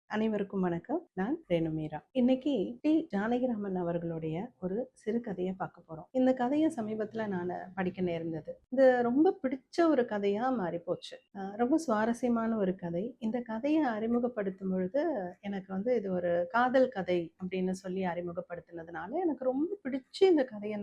அனைவருக்கும் வணக்கம். நான் ரேணு மீரா. இன்னைக்கு டி. ஜானகிராமன் அவர்களுடைய ஒரு சிறுகதையை பார்க்க போறோம். இந்த கதையை சமீபத்துல நான் படிக்க நேர்ந்தது. இது ரொம்ப பிடிச்ச ஒரு கதையா மாறி போச்சு. ரொம்ப சுவாரஸ்யமான ஒரு கதை. இந்த கதையை அறிமுகப்படுத்தும் பொழுது எனக்கு இது ஒரு காதல் கதை அப்படின்னு சொல்லி அறிமுகப்படுத்தினதுனால எனக்கு ரொம்ப பிடிச்சு இந்த கதையை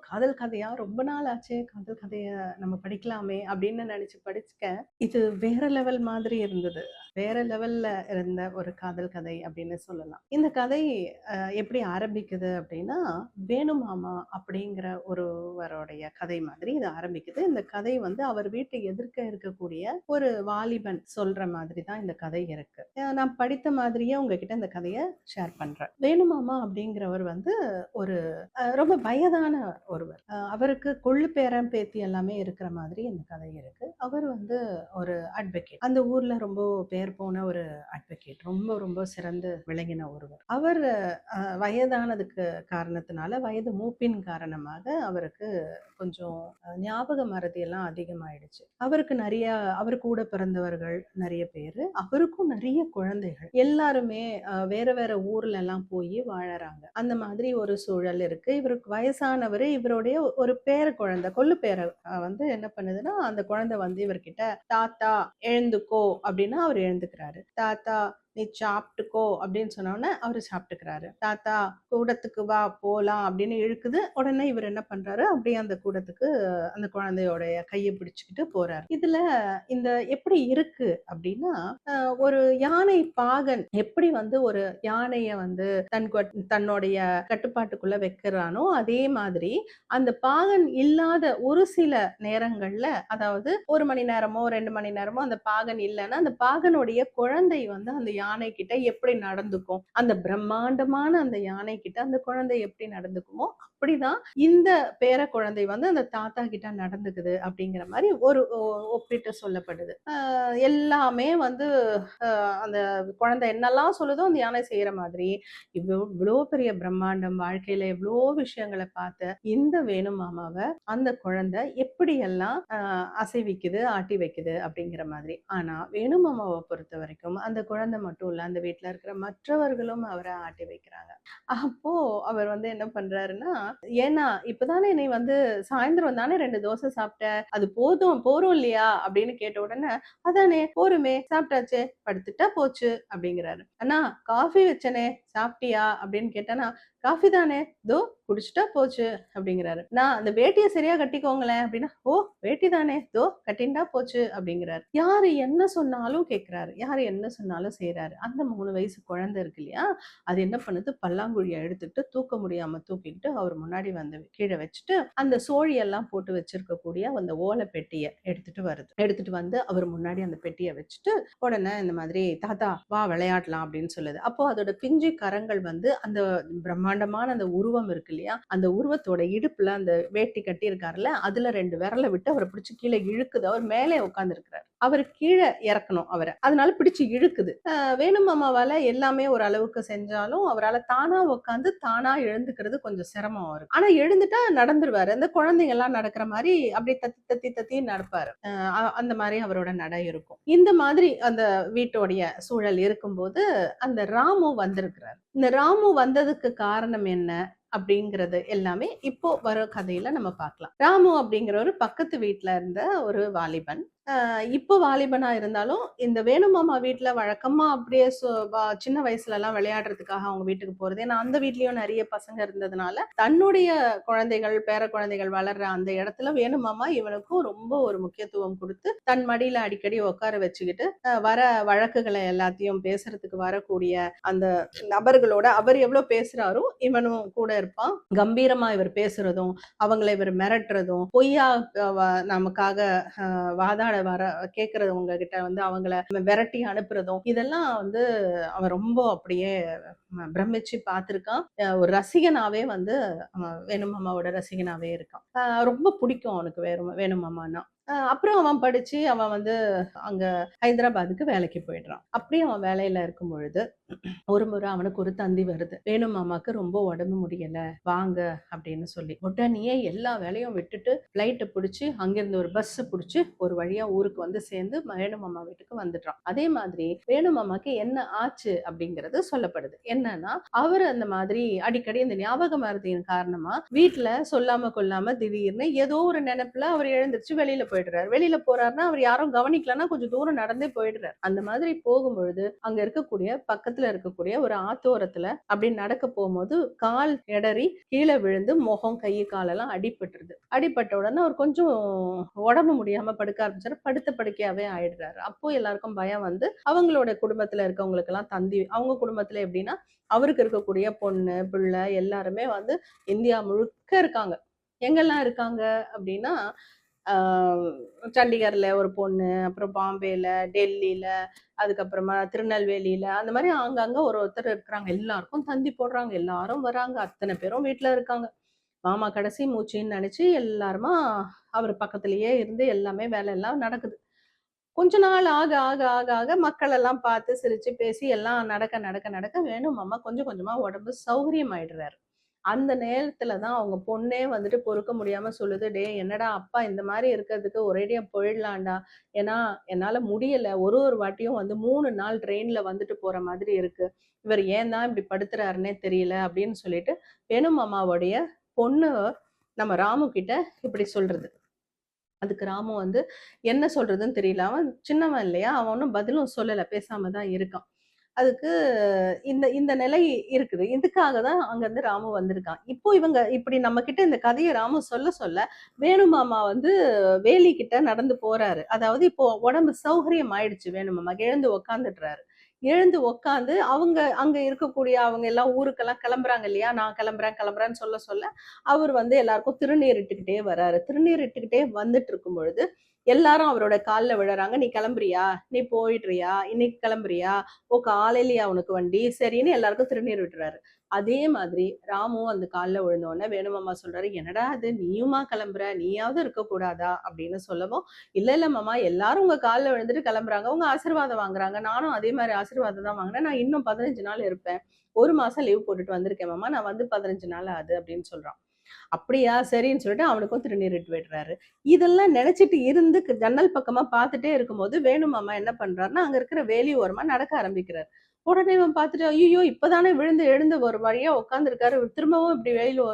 காதல் கதையா, ரொம்ப நாள் ஆச்சே காதல் கதையை நம்ம படிக்கலாமே அப்படின்னு நினைச்சு படிச்சுக்க. இது வேற லெவல் மாதிரி இருந்தது. வேற லெவல்ல இருந்த ஒரு காதல் கதை அப்படின்னு சொல்லலாம். இந்த கதை எப்படி ஆரம்பிக்குது அப்படின்னா, வேணுமாமா அப்படிங்கிற ஒருவருடைய கதை மாதிரி இது ஆரம்பிக்குது. இந்த கதை அவர் வீட்டு எதிர்க்க இருக்கக்கூடிய ஒரு வாலிபன் சொல்ற மாதிரி தான் இந்த கதை இருக்கு. நான் படித்த மாதிரியே உங்ககிட்ட இந்த கதையை ஷேர் பண்றேன். வேணுமாமா அப்படிங்கிறவர் ஒரு ரொம்ப வயதான ஒருவர். அவருக்கு கொள்ளு பேரன் பேத்தி எல்லாமே இருக்கிற மாதிரி இந்த கதை இருக்கு. அவர் ஒரு அட்வொகேட். அந்த ஊர்ல ரொம்ப பேர் போன ஒரு அட்வொகேட். ரொம்ப ரொம்ப சிறந்து விளங்கின ஒருவர். அவர் வயதானதுக்கு காரணத்தினால, வயது மூப்பின் காரணமாக அவருக்கு கொஞ்சம் ஞாபக மறதி எல்லாம் அதிகமாயிடுச்சு. அவர் கூட பிறந்தவர்கள் நிறைய பேரு, அவருக்கும் நிறைய குழந்தைகள், எல்லாருமே வேற வேற ஊர்ல எல்லாம் போய் வாழறாங்க. அந்த மாதிரி ஒரு சூழல் இருக்கு. இவருக்கு வயசானவர், இவருடைய ஒரு பேர குழந்தை, கொள்ளு பேர என்ன பண்ணுதுன்னா, அந்த குழந்தை இவர்கிட்ட தாத்தா எழுந்துக்கோ அப்படின்னா அவர் எழுந்துக்கிறாரு. தாத்தா நீ சாப்பிட்டுக்கோ அப்படின்னு சொன்னோடனே அவரு சாப்பிட்டுக்கிறாரு. தாத்தா கூடத்துக்கு வா போலாம் அப்படின்னு இழுக்குது. உடனே இவர் என்ன பண்றாரு, அப்படியே அந்த கூடத்துக்கு அந்த குழந்தையோடைய கையை பிடிச்சுக்கிட்டு போறாரு. இதுல இந்த எப்படி இருக்கு அப்படின்னா, ஒரு யானை பாகன் எப்படி ஒரு யானைய தன்னுடைய கட்டுப்பாட்டுக்குள்ள வைக்கிறானோ, அதே மாதிரி அந்த பாகன் இல்லாத ஒரு சில நேரங்கள்ல, அதாவது 1 மணி நேரமோ 2 மணி நேரமோ அந்த பாகன் இல்லைன்னா, அந்த பாகனுடைய குழந்தை அந்த யானை கிட்ட எப்படி நடந்துக்கும், அந்த பிரம்மாண்டமான அந்த யானை கிட்ட அந்த குழந்தை எப்படி நடந்துக்குமோ அப்படிதான் இந்த பேர குழந்தை அந்த தாத்தா கிட்ட நடந்துக்குது அப்படிங்கிற மாதிரி ஒரு ஒப்பிட்டு சொல்லப்படுது. எல்லாமே அந்த குழந்தை என்னெல்லாம் சொல்லுதோ அந்த யானை செய்யற மாதிரி, இவ்வளோ பெரிய பிரம்மாண்டம், வாழ்க்கையில எவ்வளோ விஷயங்களை பார்த்த இந்த வேணுமாமாவை அந்த குழந்தை எப்படியெல்லாம் அசைவிக்குது, ஆட்டி வைக்குது அப்படிங்கிற மாதிரி. ஆனா வேணுமாமாவை பொறுத்த வரைக்கும் அந்த குழந்தை மட்டும் இல்ல, அந்த வீட்டுல இருக்கிற மற்றவர்களும் அவரை ஆட்டி வைக்கிறாங்க. அப்போ அவர் என்ன பண்றாருன்னா, ஏன்னா இப்பதானே நீ சாயந்தரம் தானே 2 தோசை சாப்பிட்ட, அது போறோம் இல்லையா அப்படின்னு கேட்ட உடனே, அதானே போருமே, சாப்பிட்டாச்சே, படுத்துட்டா போச்சு அப்படிங்கிறாரு. அண்ணா காஃபி வச்சனே சாப்பிட்டியா அப்படின்னு கேட்டனா, காஃபி தானே தோ குடிச்சுட்டா போச்சு அப்படிங்கிறாரு. நான் அந்த வேட்டியை சரியா கட்டிக்கோங்களேன் அப்படின்னா, ஓ வேட்டி தானே தோ கட்டிண்டா போச்சு அப்படிங்கிறாரு. யாரு என்ன சொன்னாலும் கேட்கிறாரு, யாரு என்ன சொன்னாலும் செய்யறாரு. அந்த 3 வயசு குழந்தை இருக்கு இல்லையா, அது என்ன பண்ணுது, பல்லாங்குழியை எடுத்துட்டு தூக்க முடியாம தூக்கிட்டு அவர் முன்னாடி கீழே வச்சுட்டு அந்த சோழியெல்லாம் போட்டு வச்சிருக்கக்கூடிய அந்த ஓலை பெட்டியை எடுத்துட்டு அவர் முன்னாடி அந்த பெட்டியை வச்சுட்டு, உடனே இந்த மாதிரி தாத்தா வா விளையாடலாம் அப்படின்னு சொல்லுது. அப்போ அதோட பிஞ்சு கரங்கள் அந்த பிரம்மாண்டமான அந்த உருவம் இருக்கு இல்லையா, அந்த உருவத்தோட இடுப்புல அந்த வேட்டி கட்டி இருக்காருல்ல, அதுல 2 விரலை விட்டு அவரை பிடிச்சு கீழே இழுக்குது. அவர் மேலே உட்கார்ந்து இருக்கிறார், அவர் கீழே இறக்கணும் அவரை, அதனால பிடிச்சு இழுக்குது. வேணுமாமாவால எல்லாமே ஒரு அளவுக்கு செஞ்சாலும் அவரால் தானா உட்காந்து தானா எழுந்துக்கிறது கொஞ்சம் சிரமம் இருக்கு. ஆனா எழுந்துட்டா நடந்துருவாரு. அந்த குழந்தைங்க எல்லாம் நடக்கிற மாதிரி அப்படியே தத்தி தத்தி தத்தி நடப்பாரு. அந்த மாதிரி அவரோட நடை இருக்கும். இந்த மாதிரி அந்த வீட்டோடைய சூழல் இருக்கும்போது அந்த ராமு வந்திருக்கிறார். இந்த ராமு வந்ததுக்கு காரணம் என்ன அப்படிங்கிறது எல்லாமே இப்போ வர கதையில நம்ம பார்க்கலாம். ராமு அப்படிங்கிற ஒரு பக்கத்து வீட்டுல இருந்த ஒரு வாலிபன். இப்போ வாலிபனா இருந்தாலும் இந்த வேணுமாமா வீட்டுல வழக்கமா அப்படியே சின்ன வயசுல எல்லாம் விளையாடுறதுக்காக அவங்க வீட்டுக்கு போறது. ஏன்னா அந்த வீட்லயும் நிறைய பசங்க இருந்ததுனால தன்னுடைய குழந்தைகள், பேர குழந்தைகள் வளர்ற அந்த இடத்துல வேணுமாமா இவனுக்கும் ரொம்ப ஒரு முக்கியத்துவம் கொடுத்து தன் மடியில அடிக்கடி உட்கார வச்சுக்கிட்டு வர வழக்குகளை எல்லாத்தையும் பேசுறதுக்கு வரக்கூடிய அந்த நபர்களோட அவர் எவ்வளவு பேசுறாரோ இவனும் கூட இருப்பான். கம்பீரமா இவர் பேசுறதும், அவங்களை இவர் மிரட்டுறதும், பொய்யா நமக்காக வாதாட வர கேட்கறவங்க கிட்ட அவங்கள விரட்டி அனுப்புறதும், இதெல்லாம் அவன் ரொம்ப அப்படியே பிரமிச்சு பார்த்திருக்கான். ஒரு ரசிகனாவே வேணுமாமாவோட ரசிகனாவே இருக்கான். ரொம்ப பிடிக்கும் அவனுக்கு வேணுமாமான்னா. அப்புறம் அவன் படிச்சு அவன் அங்க ஹைதராபாத்துக்கு வேலைக்கு போயிடுறான். அப்படியே அவன் வேலையில இருக்கும் பொழுது ஒரு முறை அவனுக்கு ஒரு தந்தி வருது. "வேணு மாமாக்கு ரொம்ப உடம்பு முடியல. வாங்க" அப்படின்னு சொல்லி. உடனேயே எல்லா வேலையும் விட்டுட்டு ஃப்ளைட்ட புடிச்சு, அங்கிருந்து ஒரு பஸ் புடிச்சு ஒரு வழியா ஊருக்கு வந்து சேர்ந்து வேணு மாமா வீட்டுக்கு வந்துடுறான். அதே மாதிரி வேணு மாமாக்கு என்ன ஆச்சு அப்படிங்கிறது சொல்லப்படுது. என்னன்னா, அவரு அந்த மாதிரி அடிக்கடி இந்த ஞாபக மறதியின் காரணமா வீட்ல சொல்லாம கொள்ளாம திடீர்னு ஏதோ ஒரு நெனப்புல அவர் எழுந்திருச்சு வெளியில போயிடுறாரு. வெளியில போறாருன்னா, அவர் யாரும் கவனிக்கலன்னா கொஞ்சம் தூரம் நடந்தே போயிடுறாரு. அந்த மாதிரி போகும்பொழுது, அங்க இருக்கக்கூடிய பக்கத்துல இருக்கக்கூடிய ஒரு ஆத்தோரத்துல அப்படி நடக்க போகும்போது, கால் இடறி கீழ விழுந்து முகம், கை, காலெல்லாம் அடிபட்டுருது. அடிபட்ட உடனே அவர் கொஞ்சம் உடம்பு முடியாம படுக்க ஆரம்பிச்சாரு. படுத்த படுக்கையாவே ஆயிடுறாரு. அப்போ எல்லாருக்கும் பயம் வந்து, அவங்களோட குடும்பத்துல இருக்கவங்களுக்கெல்லாம் தந்தி அவங்க குடும்பத்துல எப்படின்னா, அவருக்கு இருக்கக்கூடிய பொண்ணு, பிள்ளை எல்லாருமே வந்து இந்தியா முழுக்க இருக்காங்க. எங்கெல்லாம் இருக்காங்க அப்படின்னா, ஆ சண்டிகர்ல ஒரு பொண்ணு, அப்புறம் பாம்பேல, டெல்லில, அதுக்கப்புறமா திருநெல்வேலியில, அந்த மாரி அங்கங்க ஒருத்தர் இருக்கிறாங்க. எல்லாருக்கும் தந்தி போடுறாங்க. எல்லாரும் வராங்க. அத்தன பேரும் வீட்ல இருக்காங்க. மாமா கடைசி மூச்சுன்னு நெனச்சு எல்லாருமா அவர் பக்கத்திலேயே இருந்து எல்லாமே வேலை எல்லாம் நடக்குது. கொஞ்ச நாள் ஆக, ஆக, ஆக, ஆக மக்கள் எல்லாம் பார்த்து, சிரிச்சு, பேசி எல்லாம் நடக்க, நடக்க, நடக்க வேணு மாமா கொஞ்சம் கொஞ்சமா உடம்பு சௌகரியமாயிடுறாரு. அந்த நேரத்துல தான் அவங்க பொண்ணே வந்துட்டு பொறுக்க முடியாம சொல்லுது, "டேய் என்னடா அப்பா இந்த மாரி இருக்கிறதுக்கு ஒரேடியா போயிடலாம்டா. ஏன்னா, என்னால முடியல. ஒரு ஒரு வாட்டியும் வந்து 3 நாள் ட்ரெயின்ல வந்துட்டு போற மாதிரி இருக்கு. இவர் ஏன் தான் இப்படி படுத்துறாருன்னே தெரியல." அப்படின்னு சொல்லிட்டு வேணு மாமாவுடைய பொண்ணு நம்ம ராமு கிட்ட இப்படி சொல்றது. அதுக்கு ராமு வந்து என்ன சொல்றதுன்னு தெரியல. அவன் சின்னவன் இல்லையா? அவன் ஒண்ணும் பதிலும் சொல்லல. பேசாம தான் இருக்கான். அதுக்கு இந்த இந்த நிலை இருக்குது. இதுக்காக தான் அங்கருந்து ராமு வந்திருக்கான். இப்போ இவங்க இப்படி நம்மகிட்ட இந்த கதைய ராமு சொல்ல சொல்ல, வேணு மாமா வந்து வேலி கிட்ட நடந்து போறாரு. அதாவது இப்போ உடம்பு சௌகரியம் ஆயிடுச்சு வேணு மாமாக்கு. எழுந்து உட்கார்ந்துடுறாரு. எழுந்து உட்கார்ந்து அவங்க அங்க இருக்கக்கூடிய அவங்க எல்லாம் ஊருக்கெல்லாம் கிளம்புறாங்க இல்லையா? நான் கிளம்புறேன், கிளம்புறேன்னு சொல்ல சொல்ல, அவர் வந்து எல்லாருக்கும் திருநீர் இட்டுக்கிட்டே வராரு. திருநீர் இட்டுக்கிட்டே வந்துட்டு இருக்கும் பொழுது, எல்லாரும் அவரோட கால்ல விழறாங்க. "நீ கிளம்புறியா? நீ போயிடுறியா? இன்னைக்கு கிளம்புறியா? ஓ! காலையிலயா உனக்கு வண்டி?" சரின்னு எல்லாருக்கும் திருநீர் விட்டுறாரு. அதே மாதிரி ராமுவும் அந்த கால்ல விழுந்த உடனே வேணுமாமா சொல்றாரு, "என்னடா இது நீயுமா கிளம்புற? நீயாவது இருக்கக்கூடாதா?" அப்படின்னு சொல்லவும், "இல்ல, இல்ல மாமா எல்லாரும் உங்க கால்ல விழுந்துட்டு கிளம்புறாங்க. உங்க ஆசீர்வாதம் வாங்குறாங்க. நானும் அதே மாரி ஆசீர்வாதம் தான் வாங்கினேன். நான் இன்னும் 15 நாள் இருப்பேன். 1 மாசம் லீவ் போட்டுட்டு வந்திருக்கேன் மாமா. நான் வந்து 15 நாள் ஆகுது" அப்படின்னு சொல்றான். அப்படியா சரின்னு சொல்லிட்டு அவனுக்கும் திருநீறிட்டு விடுறாரு. இதெல்லாம் நினைச்சிட்டு இருந்து ஜன்னல் பக்கமா பார்த்துட்டே இருக்கும்போது வேணு மாமா என்ன பண்றாருன்னா, அங்க இருக்கிற வேலி ஓரமா நடக்க ஆரம்பிக்கிறாரு. உடனே இவன் பார்த்துட்டு, ஐய்யயோ! இப்பதானே விழுந்து எழுந்து ஒரு வழியா உட்கார்ந்துருக்காரு. திரும்பவும் இப்படி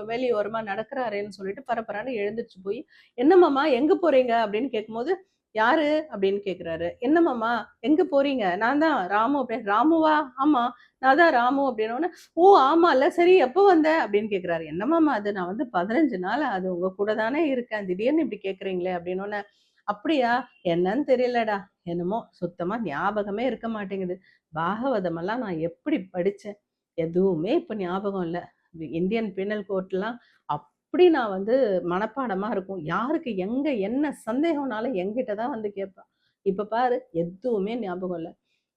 வேலி ஓரமா நடக்கிறாரேன்னு சொல்லிட்டு பரபரன்னு எழுந்திருச்சு போய், "என்ன மாமா எங்க போறீங்க?" அப்படின்னு கேட்கும்போது, "யாரு?" அப்படின்னு கேட்கிறாரு. "என்ன மாமா எங்க போறீங்க?" "நான் தான் ராமு" அப்படின்னு. "ராமுவா? ஆமா. நான் தான் ராமு" அப்படின்னோனே, "ஓ! ஆமால்ல. சரி எப்போ வந்த?" அப்படின்னு கேட்கிறாரு. "என்ன மாமா அது? நான் வந்து 15 நாள் ஆகுது. உங்க கூட தானே இருக்கேன். திடீர்னு இப்படி கேட்கிறீங்களே" அப்படின்னோனே, "அப்படியா? என்னன்னு தெரியலடா. என்னமோ சுத்தமா ஞாபகமே இருக்க மாட்டேங்குது. பாகவதமெல்லாம் நான் எப்படி படிச்சேன்? எதுவுமே இப்ப ஞாபகம் இல்ல. இந்தியன் பீனல் கோட்லாம் அப்படி நான் வந்து மனப்பாடமா இருக்கும். யாருக்கு எங்க என்ன சந்தேகம்னாலும் என்கிட்ட தான் வந்து கேட்பா. இப்ப பாரு எதுவுமே ஞாபகம் இல்ல."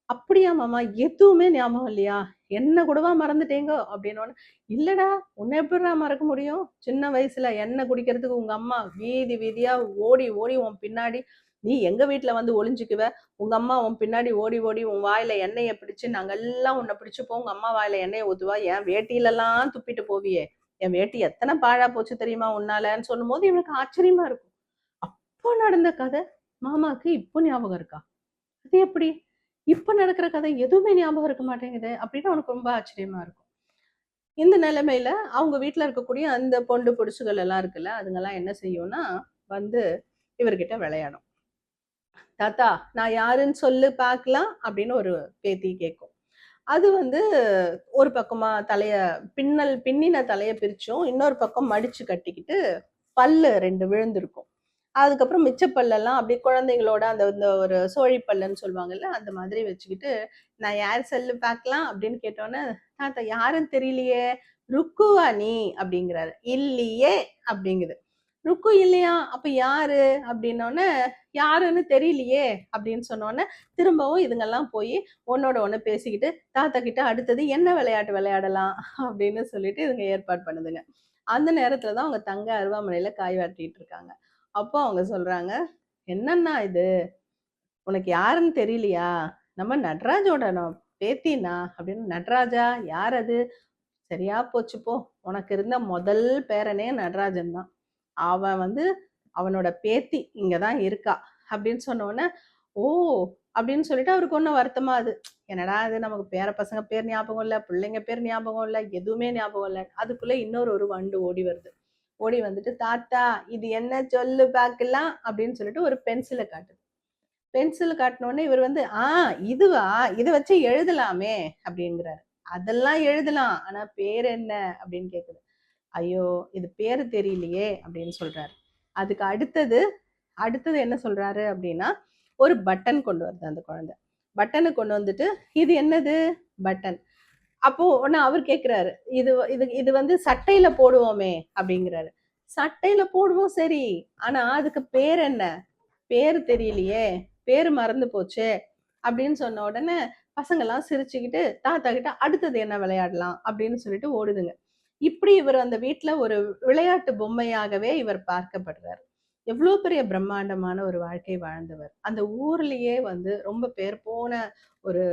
"அப்படியா மாமா! எதுவுமே ஞாபகம் இல்லையா? என்ன கூடவா மறந்துட்டீங்கோ?" அப்படின்னோனே, "இல்லடா! உன்ன எப்புட்றா மறக்க முடியும்? சின்ன வயசுல எண்ணெய் குடிக்கிறதுக்கு உங்க அம்மா வீதி வீதியா ஓடி ஓடி உன் பின்னாடி நீ எங்க வீட்ல வந்து ஒளிஞ்சுக்குவ. உங்க அம்மா உன் பின்னாடி ஓடி ஓடி உன் வாயில எண்ணெய பிடிச்சு நாங்கெல்லாம் உன்ன பிடிச்சுப்போம். உங்க அம்மா வாயில எண்ணெய ஊத்துவா. என் வேட்டிலலாம் துப்பிட்டு போவியே! என் வேட்டி எத்தன பாழா போச்சு தெரியுமா உன்னாலன்னு" சொல்லும்போது இவனுக்கு ஆச்சரியமா இருக்கும். அப்போ நடந்த கதை மாமாக்கு இப்போ ஞாபகம் இருக்கா? அது எப்படி? இப்ப நடக்கிற கதை எதுவுமே ஞாபகம் இருக்க மாட்டேங்குதே! அப்படின்னு அவனுக்கு ரொம்ப ஆச்சரியமா இருக்கும். இந்த நிலைமையில அவங்க வீட்ல இருக்கக்கூடிய அந்த பொண்டு பொடுசுகள் எல்லாம் இருக்குல்ல, அதுங்கலாம் என்ன செய்யும்னா, வந்து இவர்கிட்ட விளையாடும். "தாத்தா, நான் யாருன்னு சொல்லு பார்க்கலாம்" அப்படின்னு ஒரு பேத்தி கேட்கும். அது வந்து ஒரு பக்கமா பின்னின தலைய பிரிச்சும், இன்னொரு பக்கம் மடிச்சு கட்டிக்கிட்டு, பல்லு 2 விழுந்திருக்கும். அதுக்கப்புறம் மிச்ச பல்லெல்லாம் அப்படியே குழந்தைங்களோட அந்த இந்த ஒரு சோழி பல்லுன்னு சொல்லுவாங்கல்ல, அந்த மாதிரி வச்சுக்கிட்டு, "நான் யார் சொல்லு பார்க்கலாம்?" அப்படின்னு கேட்டோனே, "தாத்தா யாருன்னு தெரியலையே, ருக்குவா நீ?" அப்படிங்கிறாரு. "இல்லியே" அப்படிங்குது. "ருக்கு இல்லையா? அப்ப யாரு?" அப்படின்னோனே, "யாருன்னு தெரியலையே" அப்படின்னு சொன்னோனே, திரும்பவும் இதுங்கெல்லாம் போயி ஒண்ணோட ஒண்ணு பேசிக்கிட்டு, தாத்தா கிட்ட அடுத்தது என்ன விளையாட்டு விளையாடலாம் அப்படின்னு சொல்லிட்டு இதுங்க ஏற்பாடு பண்ணுதுங்க. அந்த நேரத்துல தான் அவங்க தங்க அருவாமனையில காய் வெட்டிட்டு இருக்காங்க. அப்போ அவங்க சொல்றாங்க, "என்னண்ணா இது? உனக்கு யாருன்னு தெரியலையா? நம்ம நடராஜோட பேத்தினா அப்படின்னு. நடராஜா யார் அது? சரியா போச்சு போ, உனக்கு இருந்த முதல் பேரனே நடராஜன் தான். அவன் வந்து அவனோட பேத்தி இங்கதான் இருக்கா அப்படின்னு சொன்ன உடனே, ஓ அப்படின்னு சொல்லிட்டு அவருக்கு ஒன்றும் வருத்தமா அது. என்னடா அது, நமக்கு பேர பசங்க பேர் ஞாபகம் இல்லை, பிள்ளைங்க பேர் ஞாபகம் இல்லை, எதுவுமே ஞாபகம் இல்லை. அதுக்குள்ள ஒரு வண்டு ஓடி வருது. ஓடி வந்துட்டு, தாத்தா இது என்ன சொல்லு பார்க்கலாம் அப்படின்னு சொல்லிட்டு ஒரு பென்சிலை காட்டுது. பென்சில் காட்டின உடனே இவர் வந்து, இதுவா, இதை வச்சு எழுதலாமே அப்படிங்கிறாரு. அதெல்லாம் எழுதலாம், ஆனா பேர் என்ன அப்படின்னு கேக்குது. ஐயோ இது பேரு தெரியலையே அப்படின்னு சொல்றாரு. அதுக்கு அடுத்தது என்ன சொல்றாரு அப்படின்னா, ஒரு பட்டன் கொண்டு வருது அந்த குழந்தை. பட்டனை கொண்டு வந்துட்டு, இது என்னது? பட்டன். அப்போ உடனே அவர் கேட்கிறாரு, இது இது இது வந்து சட்டையில போடுவோமே அப்படிங்கிறாரு. சட்டையில போடுவோம் சரி, ஆனா அதுக்கு பேர் என்ன? பேரு தெரியலையே, பேரு மறந்து போச்சே அப்படின்னு சொன்ன உடனே பசங்கெல்லாம் சிரிச்சுக்கிட்டு தாத்தா கிட்ட அடுத்தது என்ன விளையாடலாம் அப்படின்னு சொல்லிட்டு ஓடுதுங்க. இப்படி இவர் அந்த வீட்டுல ஒரு விளையாட்டு பொம்மையாகவே இவர் பார்க்கப்படுறார். எவ்வளவு பெரிய பிரம்மாண்டமான ஒரு வாழ்க்கை வாழ்ந்தவர். அந்த ஊர்லயே வந்து ரொம்ப பேர் போன ஒரு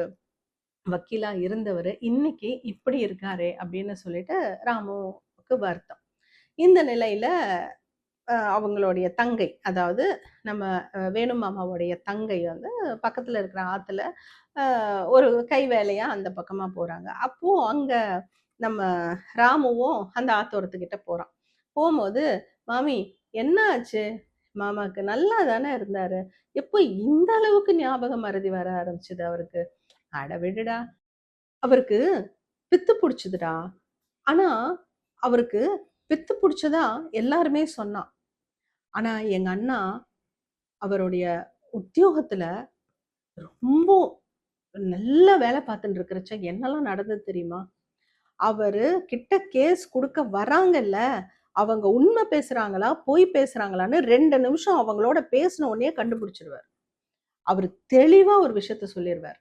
வக்கீலா இருந்தவர் இன்னைக்கு இப்படி இருக்காரே அப்படின்னு சொல்லிட்டு ராமுவுக்கு வருத்தம். இந்த நிலையில அவங்களுடைய தங்கை, அதாவது நம்ம வேணு மாமாவுடைய தங்கை வந்து பக்கத்துல இருக்கிற ஆத்துல ஒரு கை வேலையா அந்த பக்கமா போறாங்க. அப்போ அங்க நம்ம ராமுவும் அந்த ஆத்தோரத்துக்கிட்ட போறான். போகும்போது, மாமி என்ன ஆச்சு? மாமாக்கு நல்லா தானே இருந்தாரு, எப்போ இந்த அளவுக்கு ஞாபக மறதி வர ஆரம்பிச்சது அவருக்கு? அட விடுடா, அவருக்கு பித்து பிடிச்சதுடா. ஆனா அவருக்கு பித்து பிடிச்சதா எல்லாருமே சொன்னான். ஆனா எங்க அண்ணா அவருடைய உத்தியோகத்துல ரொம்ப நல்ல வேலை பார்த்துட்டு இருக்கிறச்ச என்னெல்லாம் நடந்தது தெரியுமா? அவரு கிட்ட கேஸ் கொடுக்க வராங்கல்ல, அவங்க உண்மை பேசுறாங்களா பொய் பேசுறாங்களான்னு 2 நிமிஷம் அவங்களோட பேசின உடனே கண்டுபிடிச்சிருவார். அவரு தெளிவா ஒரு விஷயத்த சொல்லிடுவார்.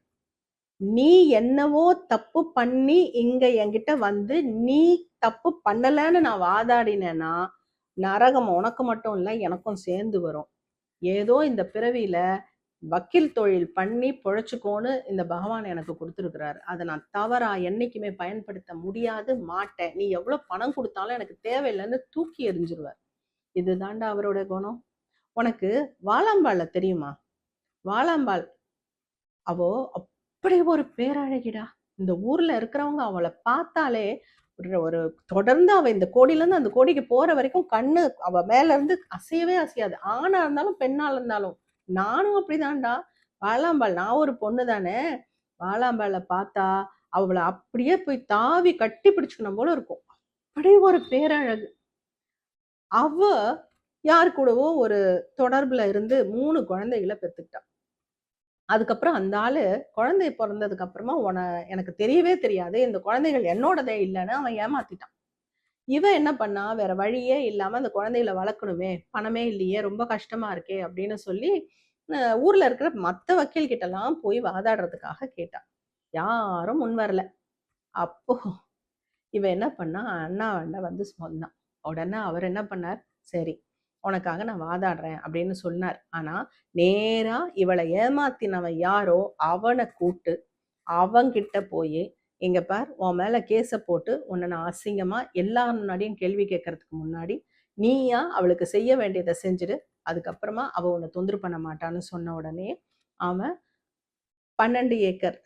நீ என்னவோ தப்பு பண்ணி இங்க என்கிட்ட வந்து நீ தப்பு பண்ணலன்னு நான் வாதாடினேன்னா, நரகம் உனக்கு மட்டும் இல்ல எனக்கும் சேர்ந்து வரும். ஏதோ இந்த பிறவியில வக்கீல் தொழில் பண்ணி பொழைச்சுக்கோன்னு இந்த பகவான் எனக்கு கொடுத்துருக்கிறாரு. அதை நான் தவறா என்னைக்குமே பயன்படுத்த முடியாது, மாட்டேன். நீ எவ்வளவு பணம் கொடுத்தாலும் எனக்கு தேவையில்லைன்னு தூக்கி எறிஞ்சிருவார். இதுதாண்டா அவரோட குணம். உனக்கு வாழாம்பாள தெரியுமா? வாழாம்பாள் அவோ அப்படி ஒரு பேரழகிடா. இந்த ஊர்ல இருக்கிறவங்க அவளை பார்த்தாலே ஒரு தொடர்ந்து அவ இந்த கோடியில இருந்து அந்த கோடிக்கு போற வரைக்கும் கண்ணு அவ மேல இருந்து அசையவே அசையாது. ஆணா இருந்தாலும் பெண்ணா இருந்தாலும். நானும் அப்படிதான்டா. வாழாம்பாள், நான் ஒரு பொண்ணு தானே. வாழாம்பாளை பார்த்தா அவளை அப்படியே போய் தாவி கட்டி பிடிச்சுக்கணும் போல இருக்கும். அப்படி ஒரு பேரழகு. அவ யாரு கூடவோ ஒரு தொடர்புல இருந்து 3 குழந்தைகளை பெத்துக்கிட்டா. அதுக்கப்புறம் அந்த ஆளு குழந்தை பிறந்ததுக்கு அப்புறமா எனக்கு தெரியவே தெரியாது, இந்த குழந்தைகள் என்னோடதே இல்லைன்னு அவன் ஏமாத்திட்டான். இவன் என்ன பண்ணா, வேற வழியே இல்லாம அந்த குழந்தைகளை வளர்க்கணுமே, பணமே இல்லையே, ரொம்ப கஷ்டமா இருக்கே அப்படின்னு சொல்லி ஊர்ல இருக்கிற மத்த வக்கீல் கிட்ட எல்லாம் போய் வாதாடுறதுக்காக கேட்டான். யாரும் முன் வரல. அப்போ இவன் என்ன பண்ணா, அண்ணாவண்ட வந்து சொன்னான். உடனே அவர் என்ன பண்ணார், சரி உனக்காக நான் வாதாடுறேன் அப்படின்னு சொன்னார். ஆனா நேரா இவளை ஏமாத்தினவன் யாரோ அவனை கூட்டு அவங்கிட்ட போய், இங்க பார் உன் மேல கேஸ போட்டு உன்னை நான் அசிங்கமா எல்லார் முன்னாடியும் கேள்வி கேட்கறதுக்கு முன்னாடி நீயா அவளுக்கு செய்ய வேண்டியதை செஞ்சுடு, அதுக்கப்புறமா அவ உன்னை தொந்தரவு பண்ண மாட்டான்னு சொன்ன உடனே அவன் 12 ஏக்கர்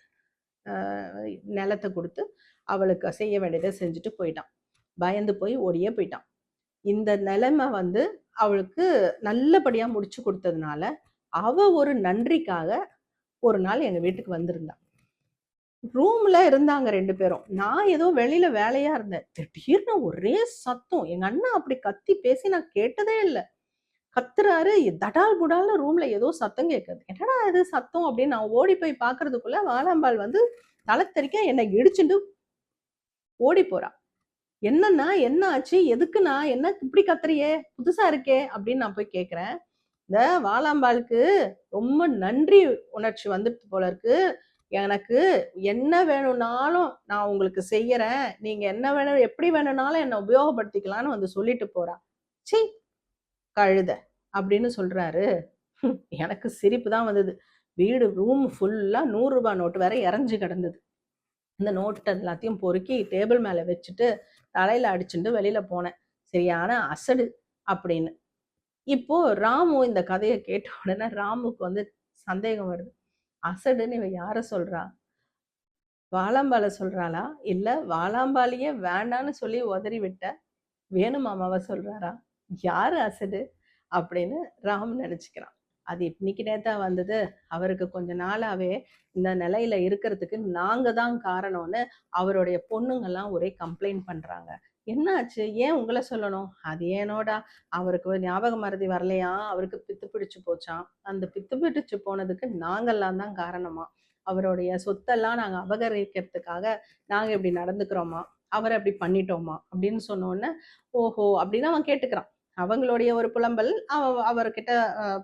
நிலத்தை கொடுத்து அவளுக்கு செய்ய வேண்டியதை செஞ்சுட்டு போயிட்டான். பயந்து போய் ஓடியே போயிட்டான். இந்த நிலைமை வந்து அவளுக்கு நல்லபடியா முடிச்சு கொடுத்ததுனால அவ ஒரு நன்றிக்காக ஒரு நாள் எங்க வீட்டுக்கு வந்திருந்தா. ரூம்ல இருந்தாங்க 2 பேரும். நான் ஏதோ வெளியில வேலையா இருந்தேன். திடீர்னு ஒரே சத்தம். எங்க அண்ணா அப்படி கத்தி பேசி நான் கேட்டதே இல்லை. கத்துறாரு, தடால் புடால்னு ரூம்ல ஏதோ சத்தம் கேட்குது. என்னடா இது சத்தம் அப்படின்னு நான் ஓடி போய் பாக்குறதுக்குள்ள வாழாம்பாள் வந்து தலை தெறிக்க என்னை இடிச்சுட்டு ஓடி போறா. என்னன்னா என்ன ஆச்சு, எதுக்குண்ணா, என்ன இப்படி கத்துறியே, புதுசா இருக்கே அப்படின்னு நான் போய் கேட்கிறேன். இந்த வாழாம்பாளுக்கு ரொம்ப நன்றி உணர்ச்சி வந்துட்டு போல இருக்கு. எனக்கு என்ன வேணும்னாலும் நான் உங்களுக்கு செய்யறேன், நீங்க என்ன வேணும் எப்படி வேணும்னாலும் என்ன உபயோகப்படுத்திக்கலாம்னு வந்து சொல்லிட்டு போறா. சி கழுத அப்படின்னு சொல்றாரு. எனக்கு சிரிப்பு தான் வந்தது. வீடு ரூம் ஃபுல்லா 100 ரூபாய் நோட்டு வேற இறஞ்சு கிடந்தது. இந்த நோட்டு எல்லாத்தையும் பொறுக்கி டேபிள் மேல வச்சுட்டு தலையில அடிச்சுட்டு வெளியில போனேன். சரியான அசடு அப்படின்னு. இப்போ ராமு இந்த கதைய கேட்ட உடனே ராமுக்கு வந்து சந்தேகம் வருது. அசடுன்னு இவ யார சொல்றா? வாலாம்பால சொல்றாளா? இல்ல வாலாம்பாலியே வேண்டான்னு சொல்லி உதறி விட்ட வேணுமாமாவ சொல்றாரா? யாரு அசடு? அப்படின்னு ராம் நெனச்சுக்கிறான். அது இன்னைக்கு நேத்தா வந்தது. அவருக்கு கொஞ்ச நாளாவே இந்த நிலையில இருக்கிறதுக்கு நாங்க தான் காரணம்னு அவருடைய பொண்ணுங்கலாம் ஒரே கம்ப்ளைண்ட் பண்றாங்க. என்னாச்சு? ஏன் உங்கள சொல்லணும்? அது ஏனோடா, அவருக்கு ஞாபக மறதி வரலையாம். அவருக்கு பித்து பிடிச்சு போச்சாம். அந்த பித்து பிடிச்சு போனதுக்கு நாங்கலாம் தான் காரணமாம். அவருடைய சொத்தெல்லாம் நாங்க அபகரிக்கிறதுக்காக நாங்க இப்படி நடந்துக்கிறோமா? அவர அப்படி பண்ணிட்டோமா? அப்படின்னு சொன்னோனே, ஓஹோ! அப்படின்னு அவன் கேட்டுக்கிறான். அவங்களுடைய ஒரு புலம்பல் அவர்கிட்ட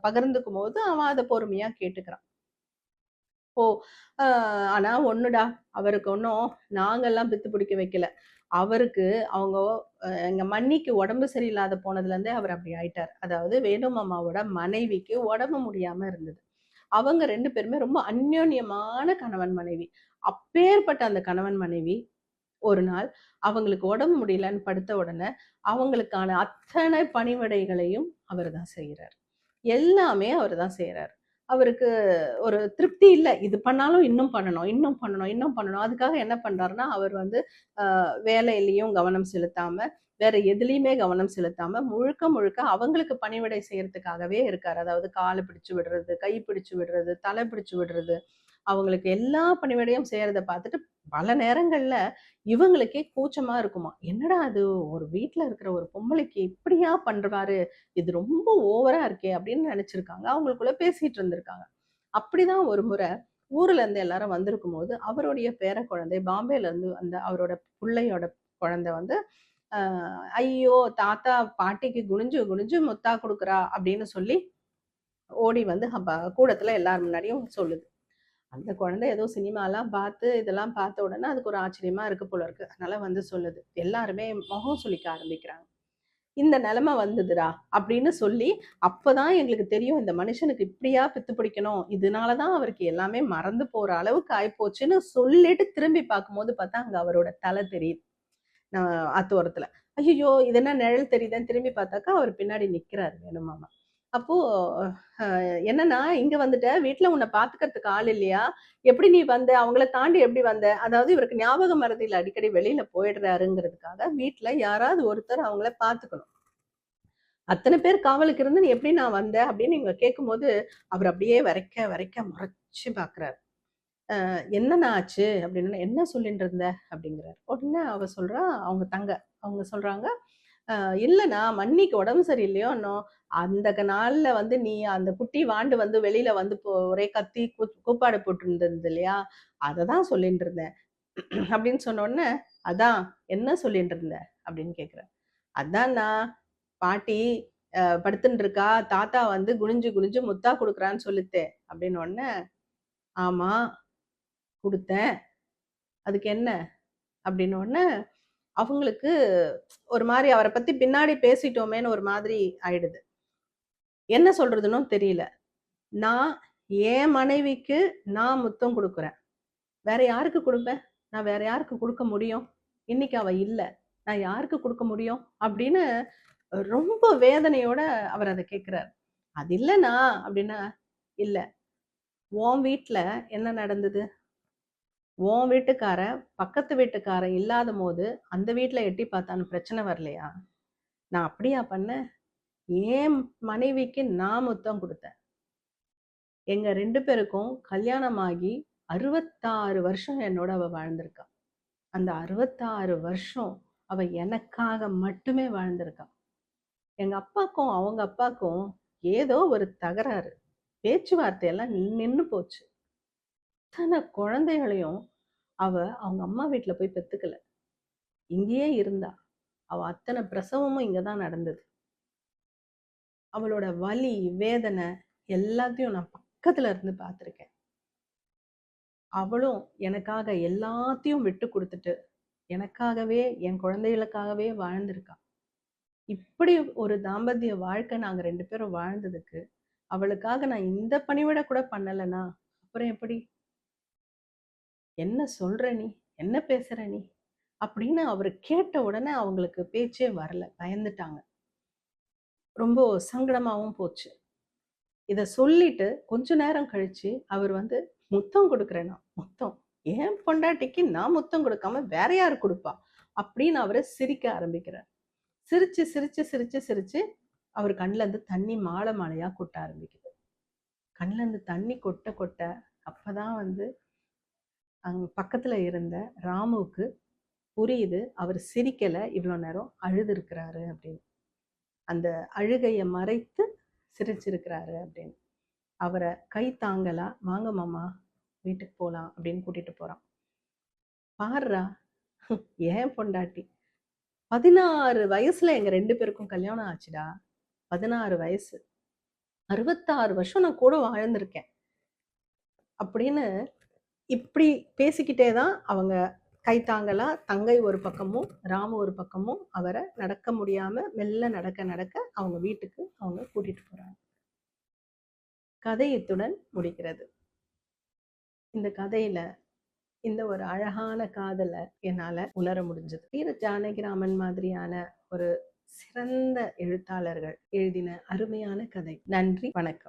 பகிர்ந்துக்கும்போது அவன் அத பொறுமையா கேட்டுக்கிறான். ஓ! அ ஆனா ஒண்ணுடா, அவருக்கு ஒண்ணும் நாங்கலாம் பித்து பிடிக்க வைக்கல. அவருக்கு அவங்க எங்க மன்னிக்கு உடம்பு சரியில்லாத போனதுலேருந்தே அவர் அப்படி ஆயிட்டாரு. அதாவது வேணு மாமாவோட மனைவிக்கு உடம்பு முடியாம இருந்தது. அவங்க 2 பேருமே ரொம்ப அந்யோன்யமான கணவன், மனைவி. அப்பேற்பட்ட அந்த கணவன், மனைவி ஒரு நாள் அவங்களுக்கு உடம்பு முடியலன்னு படுத்த உடனே, அவங்களுக்கான அத்தனை பணிவிடைகளையும் அவர் தான் செய்றாரு. எல்லாமே அவரு தான் செய்றாரு. அவருக்கு ஒரு திருப்தி இல்ல. இது பண்ணாலும் இன்னும் பண்ணணும், இன்னும் பண்ணணும், இன்னும் பண்ணணும். அதுக்காக என்ன பண்றாருன்னா, அவர் வந்து வேலையிலயும் கவனம் செலுத்தாம, வேற எதுலயுமே கவனம் செலுத்தாம, முழுக்க முழுக்க அவங்களுக்கு பணிவிடை செய்யறதுக்காகவே இருக்காரு. அதாவது கால பிடிச்சு விடுறது, கை பிடிச்சு விடுறது, தலை பிடிச்சு விடுறது. அவங்களுக்கு எல்லா பணிவிடையும் செய்யறத பார்த்துட்டு, பல நேரங்கள்ல இவங்களுக்கே கூச்சமா இருக்குமாம். என்னடா இது ஒரு வீட்ல இருக்கிற ஒரு பொம்பளைக்கு இப்படியா பண்றாரு? இது ரொம்ப ஓவரா இருக்கே! அப்படின்னு நெனச்சிருக்காங்க. அவங்களுக்குள்ள பேசிட்டு இருந்திருக்காங்க. அப்படிதான் ஒரு முறை ஊர்ல இருந்து எல்லாரும் வந்திருக்கும்போது, அவருடைய பேர குழந்தை பாம்பேல இருந்து வந்த அவரோட புள்ளையோட குழந்தை வந்து, அ "ஐயோ! தாத்தா பாட்டிக்கு குனிஞ்சு குனிஞ்சு முத்தா குடுக்குறா" அப்படின்னு சொல்லி ஓடி வந்து கூடத்துல எல்லார் முன்னாடியும் சொல்லுது. அந்த குழந்தை ஏதோ சினிமாலாம் பார்த்து, இதெல்லாம் பார்த்த உடனே அதுக்கு ஒரு ஆச்சரியமா இருக்கு போல இருக்கு. அதனால வந்து சொல்லுது. எல்லாருமே முகம் சுளிக்க ஆரம்பிக்கிறாங்க. "இந்த நிலைமை வந்ததுடா" அப்படின்னு சொல்லி, அப்பதான் எங்களுக்கு தெரியும் இந்த மனுஷனுக்கு இப்படியா பித்து பிடிக்கணும். இதனால தான் அவருக்கு எல்லாமே மறந்து போற அளவுக்கு ஆயிப்போச்சுன்னு சொல்லிட்டு திரும்பி பார்க்கும்போது பார்த்தா, அங்க அவரோட தலை தெரியுது. அத்தோரத்துல. ஐய்யய்யோ! இது என்ன நிழல் தெரியுதேன்னு திரும்பி பார்த்தாக்கா, அவர் பின்னாடி நிக்கிறாரு வேணுமாமா. அப்போ அ என்னன்னா, "இங்க வந்துட்ட, வீட்ல உன்ன பாத்துக்கிறதுக்கு ஆள் இல்லையா? எப்படி நீ வந்த? அவங்கள தாண்டி எப்படி வந்த?" அதாவது இவருக்கு ஞாபக மறதியில அடிக்கடி வெளியில போயிடுறாருங்கிறதுக்காக, வீட்ல யாராவது ஒருத்தர் அவங்கள பாத்துக்கணும். "அத்தன பேர் காவலுக்கு இருந்து நீ எப்படி நான் வந்த?" அப்படின்னு இவங்க கேட்கும்போது, அவர் அப்படியே வெறைக்க வெறைக்க முறைச்சு பாக்குறாரு. "என்னண்ணா ஆச்சு?" அப்படின்னோனே, "என்ன சொல்லின்னு இருந்த?" அப்படிங்கிறாரு. உடனே அவ சொல்றா, அவங்க தங்க. அவங்க சொல்றாங்க, "அ இல்லண்ணா, மன்னிக்கு உடம்பு சரியில்லையோன்னும். அந்த நாள்ல வந்து நீ அந்த குட்டி வாண்டு வந்து வெளியில வந்து ஒரே கத்தி கூப்பாடு போட்டுருந்தது இல்லையா? அததான் சொல்லின்னு இருந்தேன்." அப்படின்னு சொன்னோனே, "அதான் என்ன சொல்லின்னு இருந்த?" அப்படின்னு கேட்கிறேன். "அதான்ண்ணா, பாட்டி படுத்துன்னு இருக்கா. தாத்தா வந்து குனிஞ்சு குனிஞ்சு முத்தா குடுக்குறான்னு சொல்லுத்தே." அப்படின்னோனே, "ஆமா, குடுத்தேன். அதுக்கு என்ன?" அப்படின்னோனே, அவங்களுக்கு ஒரு மாரி அவர பத்தி பின்னாடி பேசிட்டோமேன்னு ஒரு மாதிரி ஆயிடுது. என்ன சொல்றதுன்னும் தெரியல. நான் என் மனைவிக்கு நான் முத்தம் குடுக்குறேன். வேற யாருக்கு குடுப்பேன்? நான் வேற யாருக்கு குடுக்க முடியும்? இன்னைக்கு அவ இல்ல. நான் யாருக்கு குடுக்க முடியும்? அப்படின்னு ரொம்ப வேதனையோட அவர் அத கேட்கிறாரு. அது இல்லன்னா அப்படின்னா, இல்ல. உன் வீட்ல என்ன நடந்தது? உன் வீட்டுக்காரன், பக்கத்து வீட்டுக்காரன் இல்லாதபோது, அந்த வீட்ல எட்டி பார்த்தான்னு பிரச்சனை வரலையா? நான் அப்படியா பண்ணேன்? என் மனைவிக்கு நான் முத்தம் குடுத்தேன். எங்க 2 பேருக்கும் கல்யாணம் ஆகி 66 வருஷம் என்னோட அவ வாழ்ந்திருக்கா. அந்த 66 வருஷம் அவ எனக்காக மட்டுமே வாழ்ந்திருக்கா. எங்க அப்பாக்கும், அவங்க அப்பாக்கும் ஏதோ ஒரு தகராறு. பேச்சுவார்த்தை எல்லாம் நின்னு போச்சு. அத்தன குழந்தைகளையும் அவ அவங்க அம்மா வீட்ல போய் பெத்துக்கல. இங்கேயே இருந்தா. அவ அத்தன பிரசவமும் இங்க தான் நடந்தது. அவளோட வலி, வேதனை எல்லாத்தையும் நான் பக்கத்துல இருந்து பார்த்துருக்கேன். அவளும் எனக்காக எல்லாத்தையும் விட்டு குடுத்துட்டு, எனக்காகவே, என் குழந்தைகளுக்காகவே வாழ்ந்திருக்கா. இப்படி ஒரு தாம்பத்திய வாழ்க்கை நாங்க 2 பேரும் வாழ்ந்ததுக்கு, அவளுக்காக நான் இந்த பணிவிட கூட பண்ணலன்னா, அப்புறம் எப்படி? என்ன சொல்ற நீ? என்ன பேசுற நீ அப்படின்னு அவர் கேட்ட உடனே அவங்களுக்கு பேச்சே வரல, பயந்துட்டாங்க. ரொம்ப சங்கடமாவும் போச்சு. இத சொல்லிட்டு கொஞ்ச நேரம் கழிச்சு அவர் வந்து முத்தம் கொடுக்குறேனா முத்தம், ஏன் பொண்டாட்டிக்கு நான் முத்தம் கொடுக்காம வேற யாரு கொடுப்பா அப்படின்னு அவரு சிரிக்க ஆரம்பிக்கிறார். சிரிச்சு சிரிச்சு சிரிச்சு சிரிச்சு அவர் கண்ணுல இருந்து தண்ணி மாலை மாலையா கொட்ட ஆரம்பிக்குது. கண்ணுல இருந்து தண்ணி கொட்ட கொட்ட அப்பதான் வந்து அங்க பக்கத்துல இருந்த ராமுவுக்கு புரியுது, அவர் சிரிக்கல, இவ்வளவு நேரம் அழுது இருக்கிறாரு அப்படின்னு. அந்த அழுகைய மறைத்து சிரிச்சிருக்கிறாரு அப்படின்னு. அவரை கை தாங்கலா, வாங்க மாமா வீட்டுக்கு போலாம் அப்படின்னு கூட்டிட்டு போறான். பாருடா, ஏன் பொண்டாட்டி 16 வயசுல எங்க 2 பேருக்கும் கல்யாணம் ஆச்சுடா. 16 வயசு, 66 வருஷம் நான் கூட வாழ்ந்திருக்கேன் அப்படின்னு இப்படி பேசிக்கிட்டே தான் அவங்க கைத்தாங்கலா, தங்கை ஒரு பக்கமும் ராமு ஒரு பக்கமும் அவரை நடக்க முடியாம மெல்ல நடக்க நடக்க அவங்க வீட்டுக்கு அவங்க கூட்டிட்டு போறாங்க. கதை இத்துடன் முடிகிறது. இந்த கதையில இந்த ஒரு அழகான காதல என்னால உணர முடிஞ்சது. வீர ஜானகிராமன் மாதிரியான ஒரு சிறந்த எழுத்தாளர்கள் எழுதின அருமையான கதை. நன்றி, வணக்கம்.